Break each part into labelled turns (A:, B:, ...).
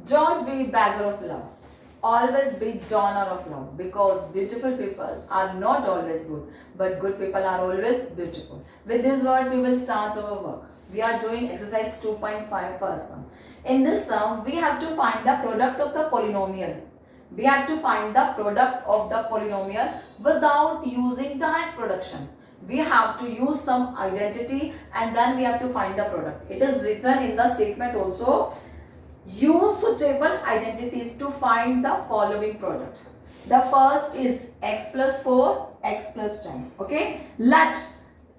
A: Don't be beggar of love. Always be donor of love, because beautiful people are not always good, but good people are always beautiful. With these words, we will start our work. We are doing exercise 2.5 first sum. In this sum, we have to find the product of the polynomial. We have to find the product of the polynomial without using direct production. We have to use some identity and then we have to find the product. It is written in the statement also. Use suitable identities to find the following product. The first is x plus 4, x plus 10. Okay. Let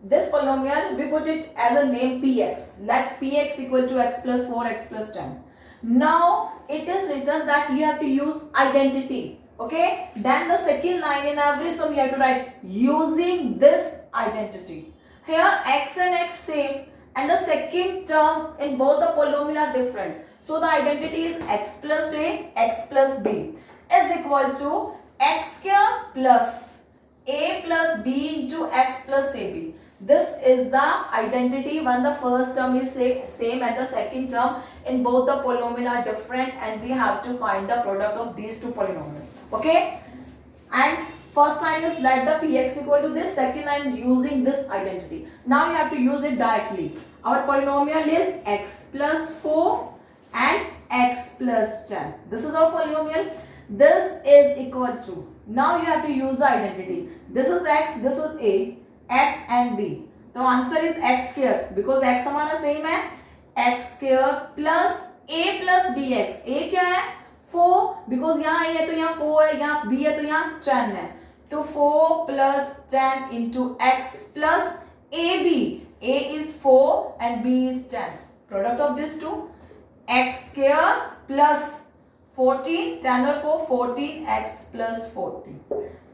A: this polynomial, we put it as a name px. Let px equal to x plus 4, x plus 10. Now it is written that you have to use identity. Okay. Then the second line in every sum you have to write using this identity. Here x and x same, and the second term in both the polynomial are different. So the identity is x plus a, x plus b is equal to x square plus a plus b into x plus ab. This is the identity when the first term is same and the second term in both the polynomial are different, and we have to find the product of these two polynomials. Okay. And first line is let the px equal to this, second line using this identity. Now you have to use it directly. Our polynomial is x plus 4 and x plus 10. This is our polynomial. This is equal to, now you have to use the identity. This is x, this is a, x and b. The answer is x square, because x हमारा same है, x square plus a plus bx. a क्या है? 4, because यहाँ a है तो यहाँ 4 है, यहाँ b है तो यहाँ 10 है. तो 4 plus 10 into x plus ab. a is 4 and b is 10. Product of these two, x square plus 14, 10 or 4, 14, x plus 14.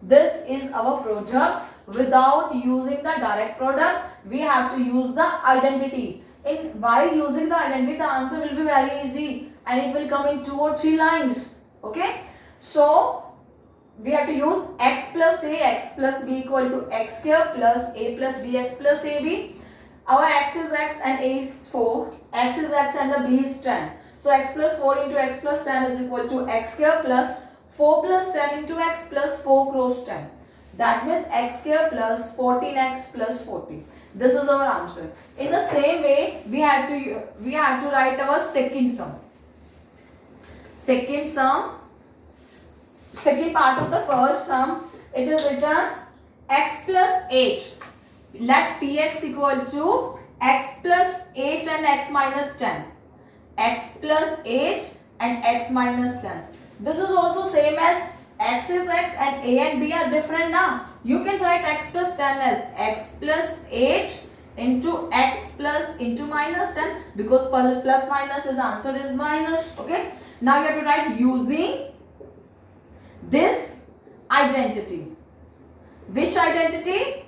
A: This is our product. Without using the direct product, we have to use the identity. While using the identity, the answer will be very easy and it will come in 2 or 3 lines. Okay. So we have to use x plus a, x plus b equal to x square plus a plus b, x plus ab. Our x is x and a is 4. X is x and the b is 10. So x plus 4 into x plus 10 is equal to x square plus 4 plus 10 into x plus 4 cross 10. That means x square plus 14x plus 40. This is our answer. In the same way, we have to write our second sum. Second part of the first sum, it is written x plus 8. Let px equal to x plus 8 and x minus 10. X plus 8 and x minus 10. This is also same as x is x and a and b are different now. You can write x plus 10 as x plus 8 into x plus into minus 10, because plus minus is answer is minus. Okay. Now you have to write using this identity. Which identity?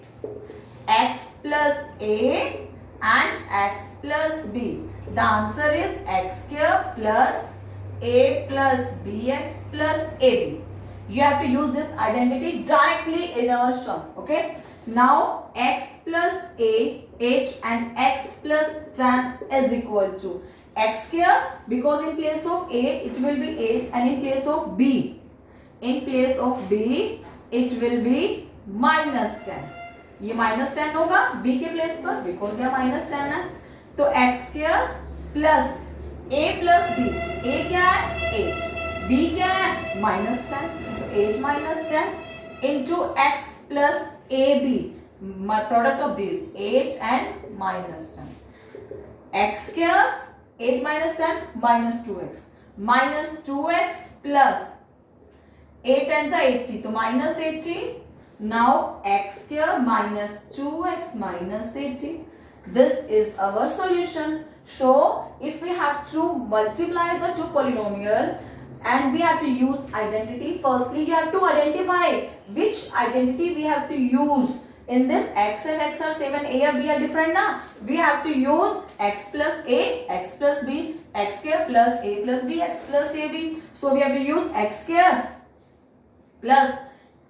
A: X plus a and x plus b. The answer is x square plus a plus bx plus ab. You have to use this identity directly in our sum. Okay. Now x plus a, 8 and x plus 10 is equal to x square, because in place of a it will be 8 and in place of b it will be minus 10. ये minus 10 होगा b के place पर, because यहाँ minus 10 है. तो x square plus a plus b. a क्या है? 8. b क्या है? minus 10. तो 8 minus 10 into x plus ab. Product of these 8 and minus 10. x square 8 minus 10 minus 2x. Minus 2x plus 8 and 80. तो minus 80. Now x square minus 2x minus 80. This is our solution. So if we have to multiply the two polynomial and we have to use identity, firstly you have to identify which identity we have to use. In this x and x are same and a and b are different now. We have to use x plus a, x plus b, x square plus a plus b, x plus ab. So we have to use x square plus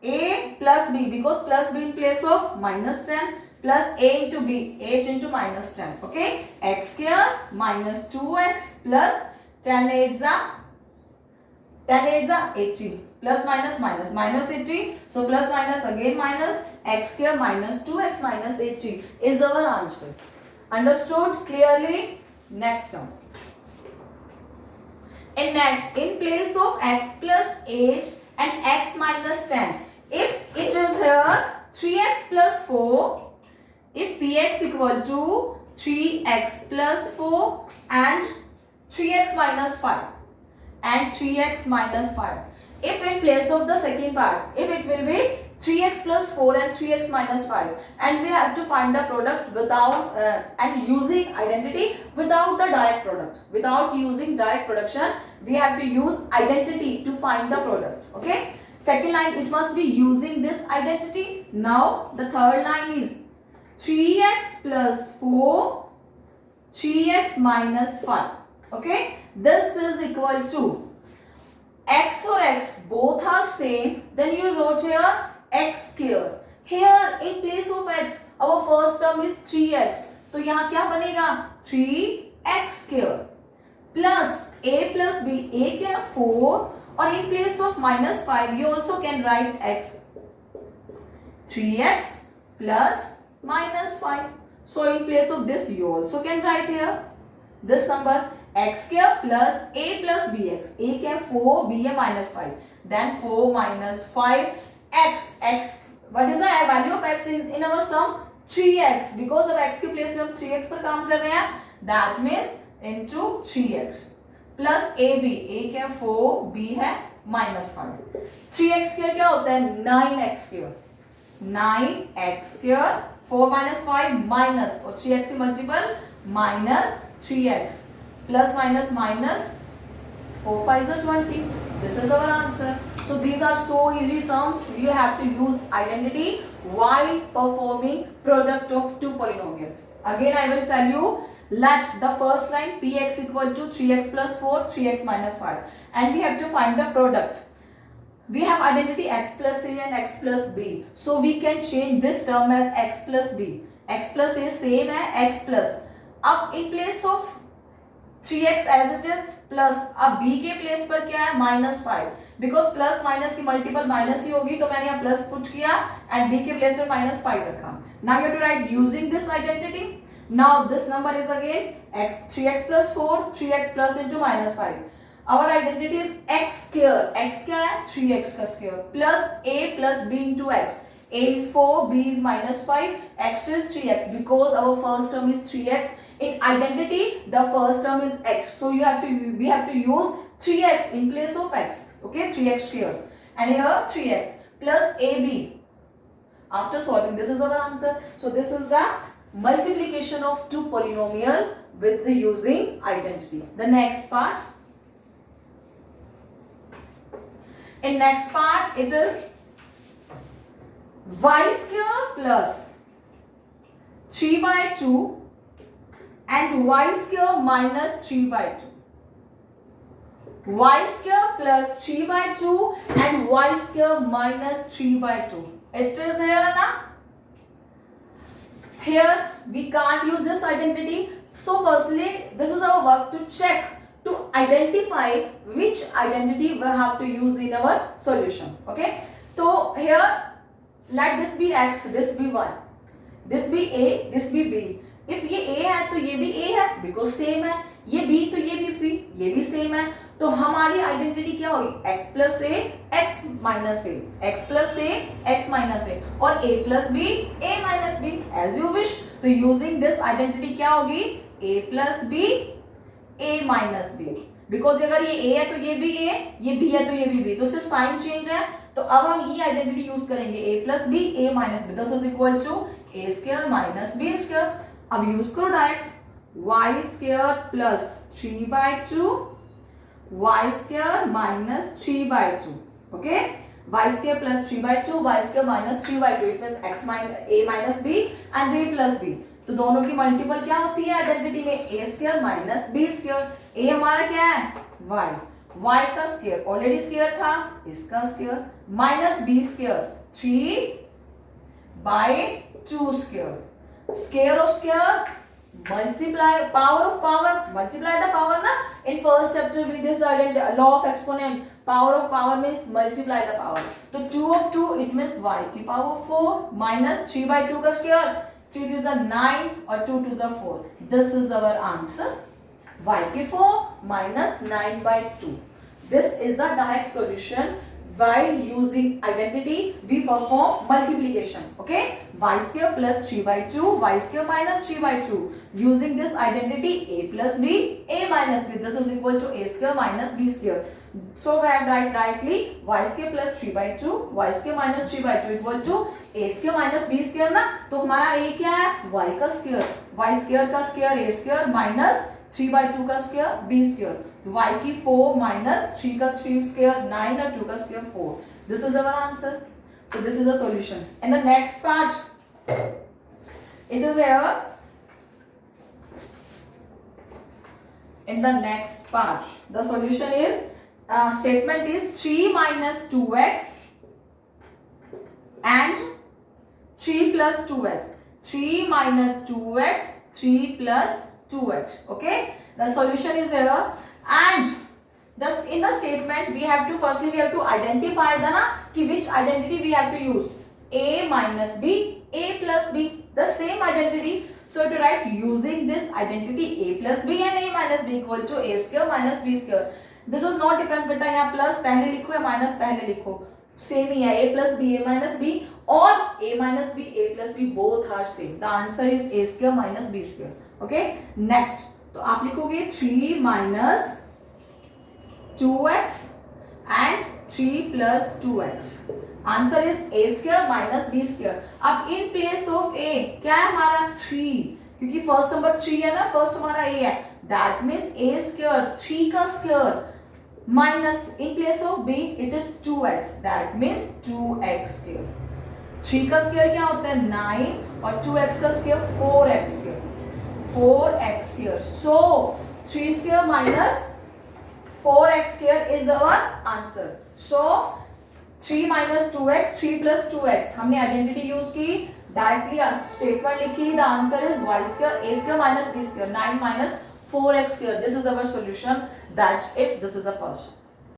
A: a plus b, because plus b in place of minus 10 plus a into b, 8 into minus 10. Okay. X square minus 2x plus 10 8s are 10 8 are 80. Plus minus minus minus 80. So plus minus again minus x square minus 2x minus 80 is our answer. Understood clearly? Next term. And next, in place of x plus 8 and x minus 10, if it is here 3x plus 4, if px equal to 3x plus 4 and 3x minus 5 and 3x minus 5. If in place of the second part, if it will be 3x plus 4 and 3x minus 5, and we have to find the product without and using identity without the direct product. Without using direct production, we have to use identity to find the product. Okay. Second line, it must be using this identity. Now the third line is 3x plus 4, 3x minus 5. Okay. This is equal to x or x both are same. Then you wrote here x square. Here in place of x, our first term is 3x. तो यहाँ क्या बनेगा 3x square plus a plus b. a क्या 4 और in place of minus 5 you also can write x. 3x plus minus 5. So in place of this you also can write here this number x square plus a plus bx. a क्या 4, b है minus 5. Then 4 minus 5 x. What is the value of x in our sum? 3x. Because of x के place में हम 3x पर काम कर रहे हैं. That means into 3x plus ab. a क्या 4, b है minus 5. 3x square क्या होता है 9x square. 9x square 4 minus 5 minus और 3x से multiple minus 3x plus minus minus 4 5 is 20. This is our answer. So these are so easy sums. You have to use identity while performing product of two polynomials. Again I will tell you, let the first line px equal to 3x plus 4, 3x minus 5, and we have to find the product. We have identity x plus a and x plus b. So we can change this term as x plus b. x plus a same है x plus. अब in place of 3x as it is plus, अब b के place पर क्या है minus 5. Because plus minus की multiple minus ही होगी तो मैंने यहाँ प्लस पुट किया एंड बी के प्लेस पर माइनस 5 रखा. Now you have to write using this identity. Now this number is again x 3x plus 4 3x plus into minus 5. Our identity is x square. x क्या है 3x का square plus a plus b into x. a is 4, b is minus 5, x is 3x because our first term is 3x. In identity the first term is x, so we have to use 3x in place of x. Okay, 3x square and here 3x plus ab. After solving, this is our answer. So this is the multiplication of two polynomial with the using identity. The next part, in next part it is y square plus 3 by 2 and y square minus 3 by 2. Y square plus 3 by 2 and y square minus 3 by 2. It is here na? Here we can't use this identity. So firstly, this is our work to check, to identify which identity we have to use in our solution. Okay. So here let this be x, this be y, this be a, this be b. If ये a है तो ये भी a है because same है. ये b तो ये भी b, ये भी same है. तो हमारी आइडेंटिटी क्या होगी x plus a x minus a, x plus a x minus a और a plus b a minus b as you wish. तो using this identity क्या होगी a plus b a minus b. Because अगर ये a है तो ये भी a, ये b है तो ये भी b, तो सिर्फ साइन चेंज है. तो अब हम ये आइडेंटिटी यूज करेंगे a plus b a minus b. This is equal to a square minus b square. अब यूज करो direct y square plus 3 by 2 y square minus 3 by 2. Okay, y square plus 3 by 2 y square minus 3 by 2. It means x minus a minus b and a plus b. तो दोनों की multiple क्या होती है identity में a square minus b square. a हमारा क्या है y, y का स्क्वायर ऑलरेडी स्क्वायर था, इसका square minus b square 3 by 2 square. Square और square multiply power of power, multiply the power na. In first chapter we just learned law of exponent. Power of power means multiply the power. So 2 of 2 it means y की power 4 minus 3 by 2 का square. 3 to the 9 or 2 to the 4. This is our answer. Y की 4 minus 9 by 2. This is the direct solution. While using identity, we perform multiplication. Okay, y square plus 3 by 2, y square minus 3 by 2. Using this identity, a plus b, a minus b. This is equal to a square minus b square. So we have write directly y square plus 3 by 2, y square minus 3 by 2 equal to a square minus b square ना. तो हमारा a क्या है? y का square. y square का square a square minus 3 by 2 का square b square. y की 4 minus 3 का 3 square 9 और 2 का square 4. This is our answer. So this is the solution. And the next part, it is here. In the next part, the solution is statement is 3 minus 2x and 3 plus 2x. 3 minus 2x, 3 plus 2x. Okay, the solution is here. And just in the statement we have to firstly we have to identify the na ki which identity we have to use. A minus b, a plus b, the same identity. So to write using this identity a plus b and a minus b equal to a square minus b square. This is not difference बेटा, यहाँ plus पहले लिखो या minus पहले लिखो, same ही है. A plus b, a minus b or a minus b, a plus b both are same. The answer is a square minus b square. Okay, next तो आप लिखोगे 3 minus 2x and 3 plus 2x. Answer is a square minus b square. अब in place of a क्या है हमारा 3, क्योंकि first number 3 है ना, first हमारा a है. That means a square 3 का square minus in place of b it is 2x. That means 2x square. 3 का square क्या होता है 9 और 2x का square 4x square. 4x square. So 3 square minus 4x square is our answer. So 3 minus 2x, 3 plus 2x. हमने identity use की, directly statement लिखी. The answer is y square, a square minus b square. 9 minus 4x square. This is our solution. That's it. This is the first.